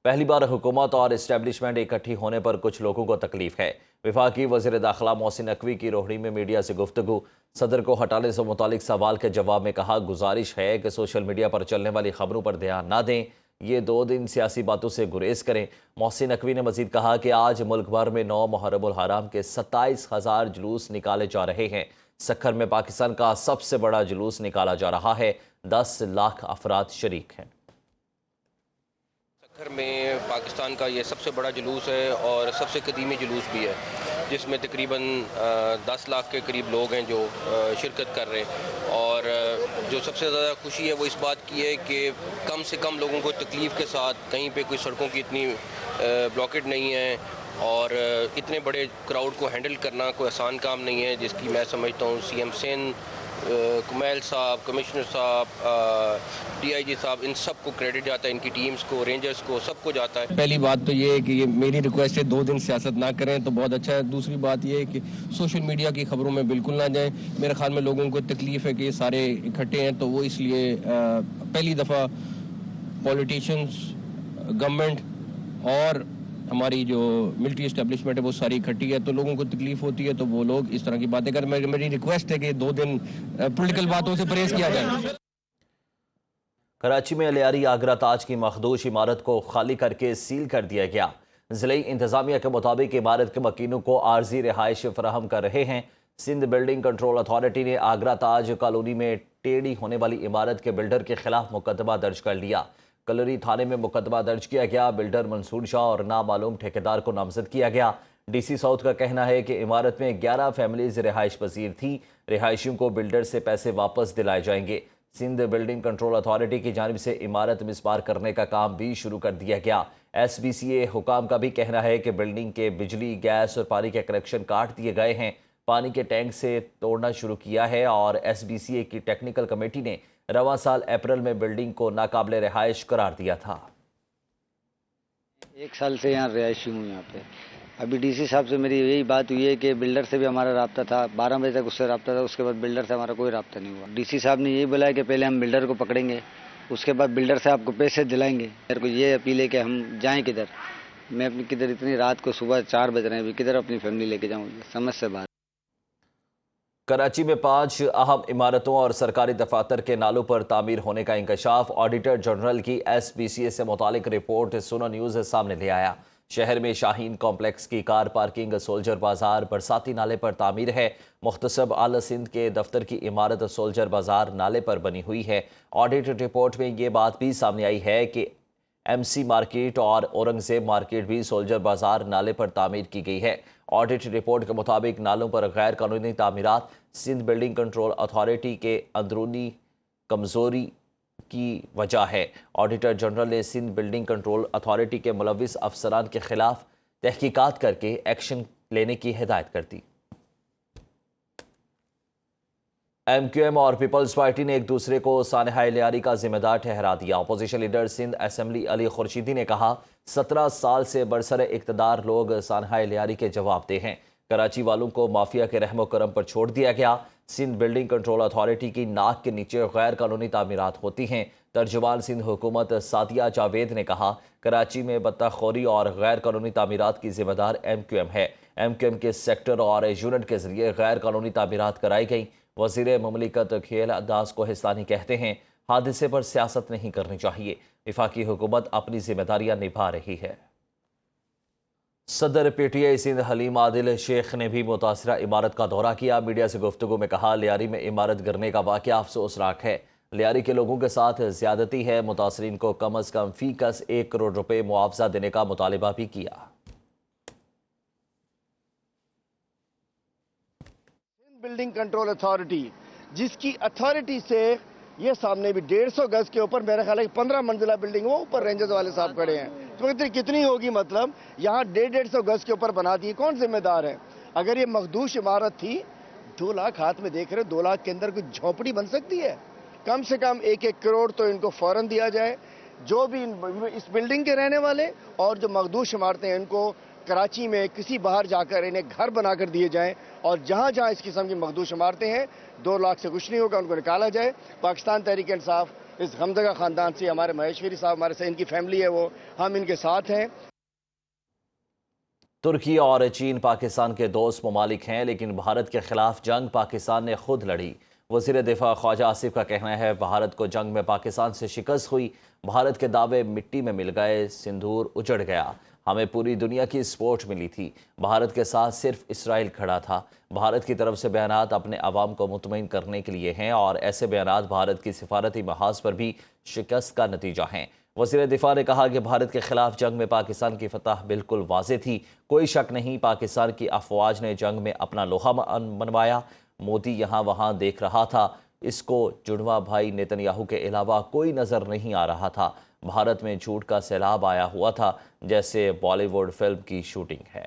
پہلی بار حکومت اور اسٹیبلشمنٹ اکٹھی ہونے پر کچھ لوگوں کو تکلیف ہے۔ وفاقی وزیر داخلہ محسن نقوی کی روہڑی میں میڈیا سے گفتگو۔ صدر کو ہٹانے سے متعلق سوال کے جواب میں کہا، گزارش ہے کہ سوشل میڈیا پر چلنے والی خبروں پر دھیان نہ دیں، یہ 2 دن سیاسی باتوں سے گریز کریں۔ محسن نقوی نے مزید کہا کہ آج ملک بھر میں 9 محرم الحرام کے 27,000 جلوس نکالے جا رہے ہیں۔ سکھر میں پاکستان کا سب سے بڑا جلوس نکالا جا رہا ہے، 10 لاکھ افراد شریک ہیں۔ سکھر میں پاکستان کا یہ سب سے بڑا جلوس ہے اور سب سے قدیمی جلوس بھی ہے، جس میں تقریباً 10 لاکھ کے قریب لوگ ہیں جو شرکت کر رہے ہیں۔ اور جو سب سے زیادہ خوشی ہے وہ اس بات کی ہے کہ کم سے کم لوگوں کو تکلیف کے ساتھ، کہیں پہ کوئی سڑکوں کی اتنی بلاکیڈ نہیں ہے اور اتنے بڑے کراؤڈ کو ہینڈل کرنا کوئی آسان کام نہیں ہے، جس کی میں سمجھتا ہوں سی ایم سندھ، کمیل صاحب، کمشنر صاحب، ڈی آئی جی صاحب، ان سب کو کریڈٹ جاتا ہے، ان کی ٹیمز کو، رینجرز کو، سب کو جاتا ہے۔ پہلی بات تو یہ ہے کہ یہ میری ریکویسٹ ہے 2 دن سیاست نہ کریں تو بہت اچھا ہے۔ دوسری بات یہ ہے کہ سوشل میڈیا کی خبروں میں بالکل نہ جائیں۔ میرے خیال میں لوگوں کو تکلیف ہے کہ یہ سارے اکٹھے ہیں، تو وہ اس لیے پہلی دفعہ پولیٹیشینز، گورنمنٹ اور ہماری جو ملٹری اسٹیبلشمنٹ ہے وہ ساری اکٹھی ہے، تو لوگوں کو تکلیف ہوتی ہے تو وہ لوگ اس طرح کی باتیں کریں۔ میری ریکویسٹ ہے کہ 2 دن پولیٹیکل باتوں سے پرہیز کیا جائے۔ کراچی میں لیاری آگرہ تاج کی مخدوش عمارت کو خالی کر کے سیل کر دیا گیا۔ ضلعی انتظامیہ کے مطابق عمارت کے مکینوں کو عارضی رہائش فراہم کر رہے ہیں۔ سندھ بلڈنگ کنٹرول اتھارٹی نے آگرہ تاج کالونی میں ٹیڑھی ہونے والی عمارت کے بلڈر کے خلاف مقدمہ درج کر لیا۔ کلری تھانے میں مقدمہ درج کیا گیا۔ بلڈر منصور شاہ اور نامعلوم ٹھیکیدار کو نامزد کیا گیا۔ ڈی سی ساؤتھ کا کہنا ہے کہ عمارت میں 11 فیملیز رہائش پذیر تھی۔ رہائشیوں کو بلڈر سے پیسے واپس دلائے جائیں گے۔ سندھ بلڈنگ کنٹرول اتھارٹی کی جانب سے عمارت مسمار کرنے کا کام بھی شروع کر دیا گیا۔ ایس بی سی اے حکام کا بھی کہنا ہے کہ بلڈنگ کے بجلی، گیس اور پانی کے کنیکشن کاٹ دیے گئے ہیں۔ پانی کے ٹینک سے توڑنا شروع کیا ہے اور ایس بی سی اے کی ٹیکنیکل کمیٹی نے رواں سال اپریل میں بلڈنگ کو ناقابل رہائش قرار دیا تھا۔ 1 سال سے یہاں رہائشی ہوں یہاں پہ۔ ابھی ڈی سی صاحب سے میری یہی بات ہوئی ہے کہ بلڈر سے بھی ہمارا رابطہ تھا، 12 بجے تک اس سے رابطہ تھا، اس کے بعد بلڈر سے ہمارا کوئی رابطہ نہیں ہوا۔ ڈی سی صاحب نے یہی بولا ہے کہ پہلے ہم بلڈر کو پکڑیں گے، اس کے بعد بلڈر سے آپ کو پیسے دلائیں گے۔ میرے کو یہ اپیل ہے کہ ہم جائیں کدھر، میں اپنی کدھر اتنی رات کو صبح 4 بج رہے ہیں، ابھی کدھر اپنی فیملی لے کے جاؤں، سمجھ سے بات۔ کراچی میں 5 اہم عمارتوں اور سرکاری دفاتر کے نالوں پر تعمیر ہونے کا انکشاف۔ آڈیٹر جنرل کی ایس بی سی اے سے متعلق رپورٹ سنو نیوز سامنے لے آیا۔ شہر میں شاہین کمپلیکس کی کار پارکنگ، سولجر بازار، برساتی نالے پر تعمیر ہے۔ محتسب اعلی سندھ کے دفتر کی عمارت سولجر بازار نالے پر بنی ہوئی ہے۔ آڈیٹ رپورٹ میں یہ بات بھی سامنے آئی ہے کہ ایم سی مارکیٹ اور اورنگزیب مارکیٹ بھی سولجر بازار نالے پر تعمیر کی گئی ہے۔ آڈیٹ رپورٹ کے مطابق نالوں پر غیر قانونی تعمیرات سندھ بلڈنگ کنٹرول اتھارٹی کے اندرونی کمزوری کی وجہ ہے۔ آڈیٹر جنرل نے سندھ بلڈنگ کنٹرول اتھارٹی کے ملوث افسران کے خلاف تحقیقات کر کے ایکشن لینے کی ہدایت کر دی۔ ایم کیو ایم اور پیپلز پارٹی نے ایک دوسرے کو سانحہ لیاری کا ذمہ دار ٹھہرا دیا۔ اپوزیشن لیڈر سندھ اسمبلی علی خورشیدی نے کہا، 17 سال سے برسر اقتدار لوگ سانحہ لیاری کے جواب دہ ہیں۔ کراچی والوں کو مافیا کے رحم و کرم پر چھوڑ دیا گیا۔ سندھ بلڈنگ کنٹرول اتھارٹی کی ناک کے نیچے غیر قانونی تعمیرات ہوتی ہیں۔ ترجمان سندھ حکومت سعدیہ جاوید نے کہا، کراچی میں بطخ خوری اور غیر قانونی تعمیرات کی ذمہ دار ایم کیو ایم ہے۔ ایم کیو ایم کے سیکٹر اور یونٹ کے ذریعے غیر قانونی تعمیرات کرائی گئیں۔ وزیر مملکت کھیل داس کوہستانی کہتے ہیں، حادثے پر سیاست نہیں کرنی چاہیے، وفاقی حکومت اپنی ذمہ داریاں نبھا رہی ہے۔ صدر P T I Sindh Haleem Adil Sheikh نے بھی متاثرہ عمارت کا دورہ کیا۔ میڈیا سے گفتگو میں کہا، لیاری میں عمارت گرنے کا واقعہ افسوسناک ہے۔ لیاری کے لوگوں کے ساتھ زیادتی ہے۔ متاثرین کو کم از کم فی کس 1 کروڑ روپے معاوضہ دینے کا مطالبہ بھی کیا۔ بلڈنگ کنٹرول اتھارٹی، جس کی اتھارٹی سے یہ سامنے بھی 150 گز کے اوپر میرا خیال ہے 15 منزلہ بلڈنگ، وہ اوپر رینجرز والے صاحب کھڑے ہیں، تو کتنی ہوگی؟ مطلب یہاں 150 گز کے اوپر بنا دی، کون ذمہ دار ہے؟ اگر یہ مخدوش عمارت تھی، 2 لاکھ ہاتھ میں دیکھ رہے، 2 لاکھ کے اندر کوئی جھونپڑی بن سکتی ہے؟ کم سے کم 1 کروڑ تو ان کو فوراً دیا جائے۔ جو بھی اس بلڈنگ کے رہنے والے اور جو مخدوش عمارتیں ہیں، ان کو کراچی میں کسی باہر جا کر انہیں گھر بنا کر دیے جائیں، اور جہاں جہاں اس قسم کی مخدوش عمارتیں ہیں 2 لاکھ سے کچھ نہیں ہوگا، ان کو نکالا جائے۔ پاکستان تحریک انصاف اس غمزدہ خاندان سے ہمارے مہیشوری صاحب ہمارے سے ان کی فیملی ہے وہ ہم ان کے ساتھ ہیں. ترکی اور چین پاکستان کے دوست ممالک ہیں، لیکن بھارت کے خلاف جنگ پاکستان نے خود لڑی. وزیر دفاع خواجہ آصف کا کہنا ہے بھارت کو جنگ میں پاکستان سے شکست ہوئی، بھارت کے دعوے مٹی میں مل گئے، سندور اجڑ گیا، ہمیں پوری دنیا کی سپورٹ ملی تھی، بھارت کے ساتھ صرف اسرائیل کھڑا تھا. بھارت کی طرف سے بیانات اپنے عوام کو مطمئن کرنے کے لیے ہیں اور ایسے بیانات بھارت کی سفارتی محاذ پر بھی شکست کا نتیجہ ہیں. وزیر دفاع نے کہا کہ بھارت کے خلاف جنگ میں پاکستان کی فتح بالکل واضح تھی، کوئی شک نہیں پاکستان کی افواج نے جنگ میں اپنا لوہا منوایا. مودی یہاں وہاں دیکھ رہا تھا، اس کو جڑواں بھائی نیتن یاہو کے علاوہ کوئی نظر نہیں آ رہا تھا. بھارت میں جھوٹ کا سیلاب آیا ہوا تھا جیسے بالی ووڈ فلم کی شوٹنگ ہے.